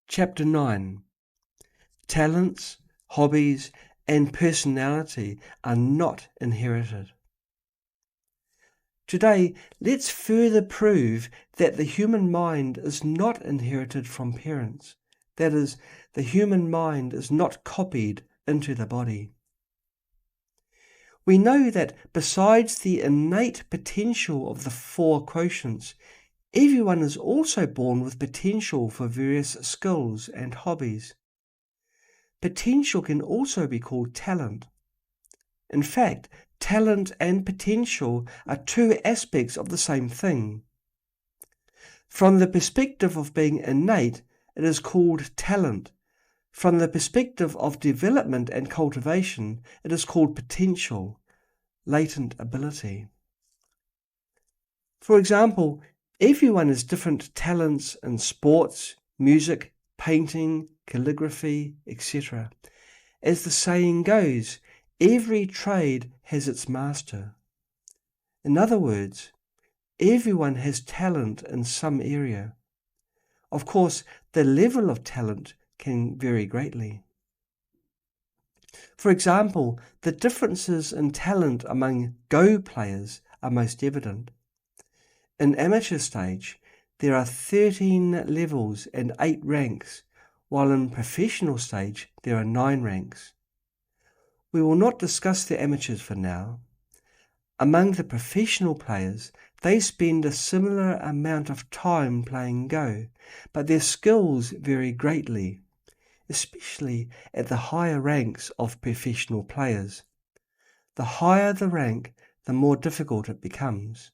Chapter 9. Talents, hobbies, and personality are not inherited. Today, let's further prove that the human mind is not inherited from parents. That is, the human mind is not copied into the body. We know that besides the innate potential of the four quotients, everyone is also born with potential for various skills and hobbies. Potential can also be called talent. In fact, talent and potential are two aspects of the same thing. From the perspective of being innate, it is called talent. From the perspective of development and cultivation, it is called potential, latent ability. For example, everyone has different talents in sports, music, painting, calligraphy, etc. As the saying goes, every trade has its master. In other words, everyone has talent in some area. Of course, the level of talent can vary greatly. For example, the differences in talent among Go players are most evident. In amateur stage, there are 13 levels and 8 ranks, while in professional stage there are 9 ranks. We will not discuss the amateurs for now. Among the professional players, they spend a similar amount of time playing Go, but their skills vary greatly, especially at the higher ranks of professional players. The higher the rank, the more difficult it becomes.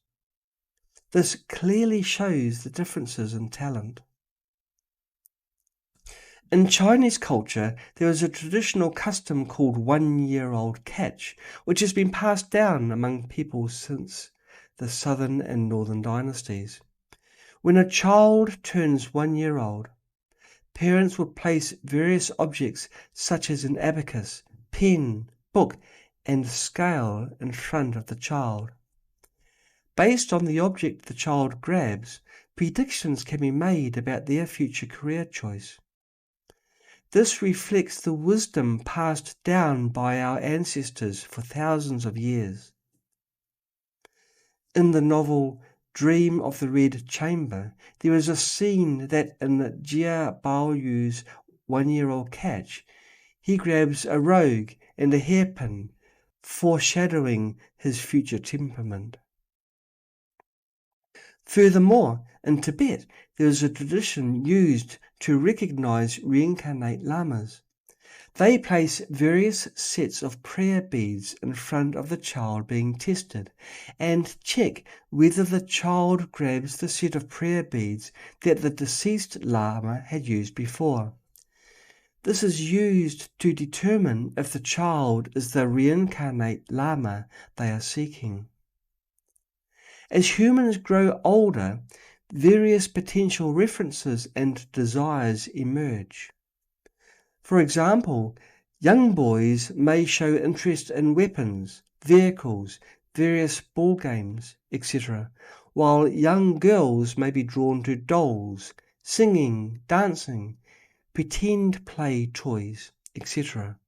This clearly shows the differences in talent. In Chinese culture, there is a traditional custom called 1-year-old catch, which has been passed down among people since the southern and northern dynasties. When a child turns 1 year old, parents would place various objects such as an abacus, pen, book, and scale in front of the child. Based on the object the child grabs, predictions can be made about their future career choice. This reflects the wisdom passed down by our ancestors for thousands of years. In the novel Dream of the Red Chamber, there is a scene that in Jia Baoyu's 1-year-old catch, he grabs a rogue and a hairpin, foreshadowing his future temperament. Furthermore, in Tibet, there is a tradition used to recognize reincarnate lamas. They place various sets of prayer beads in front of the child being tested and check whether the child grabs the set of prayer beads that the deceased lama had used before. This is used to determine if the child is the reincarnate lama they are seeking. As humans grow older, various potential references and desires emerge. For example, young boys may show interest in weapons, vehicles, various ball games, etc., while young girls may be drawn to dolls, singing, dancing, pretend play toys, etc.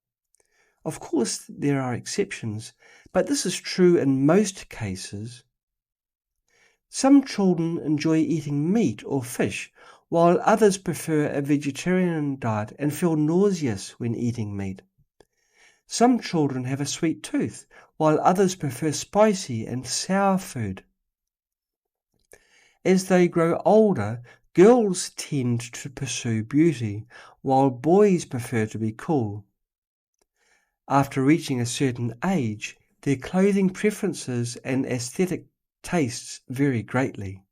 Of course, there are exceptions, but this is true in most cases. Some children enjoy eating meat or fish, while others prefer a vegetarian diet and feel nauseous when eating meat. Some children have a sweet tooth, while others prefer spicy and sour food. As they grow older, girls tend to pursue beauty, while boys prefer to be cool. After reaching a certain age, their clothing preferences and aesthetic tastes vary greatly.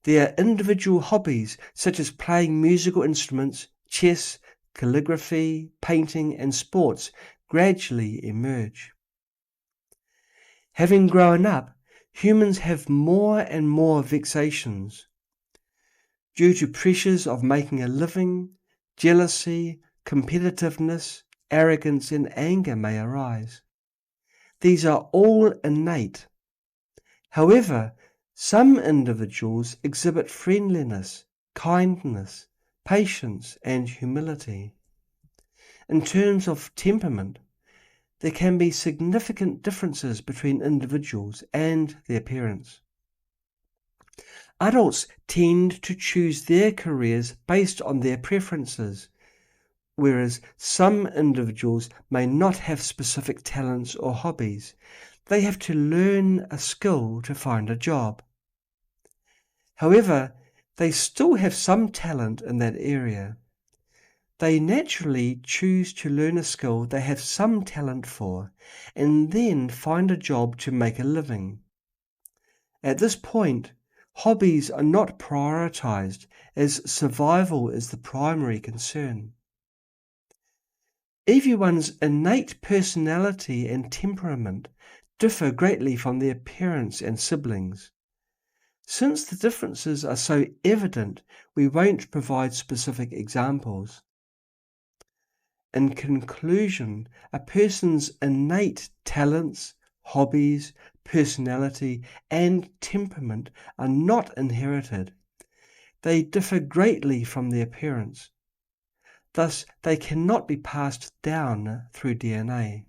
Their individual hobbies, such as playing musical instruments, chess, calligraphy, painting, and sports, gradually emerge. Having grown up, humans have more and more vexations. Due to pressures of making a living, jealousy, competitiveness, arrogance, and anger may arise. These are all innate. However, some individuals exhibit friendliness, kindness, patience, and humility. In terms of temperament, there can be significant differences between individuals and their parents. Adults tend to choose their careers based on their preferences, whereas some individuals may not have specific talents or hobbies. They have to learn a skill to find a job. However, they still have some talent in that area. They naturally choose to learn a skill they have some talent for and then find a job to make a living. At this point, hobbies are not prioritized as survival is the primary concern. Everyone's innate personality and temperament differ greatly from their parents and siblings. Since the differences are so evident, we won't provide specific examples. In conclusion, a person's innate talents, hobbies, personality, and temperament are not inherited. They differ greatly from their parents. Thus, they cannot be passed down through DNA.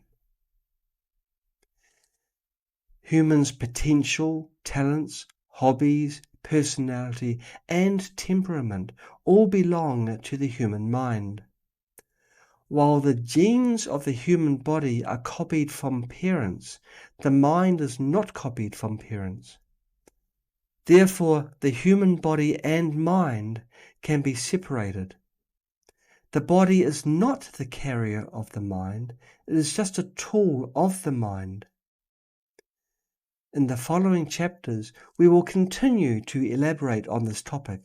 Humans' potential, talents, hobbies, personality, and temperament all belong to the human mind. While the genes of the human body are copied from parents, the mind is not copied from parents. Therefore, the human body and mind can be separated. The body is not the carrier of the mind, it is just a tool of the mind. In the following chapters, we will continue to elaborate on this topic.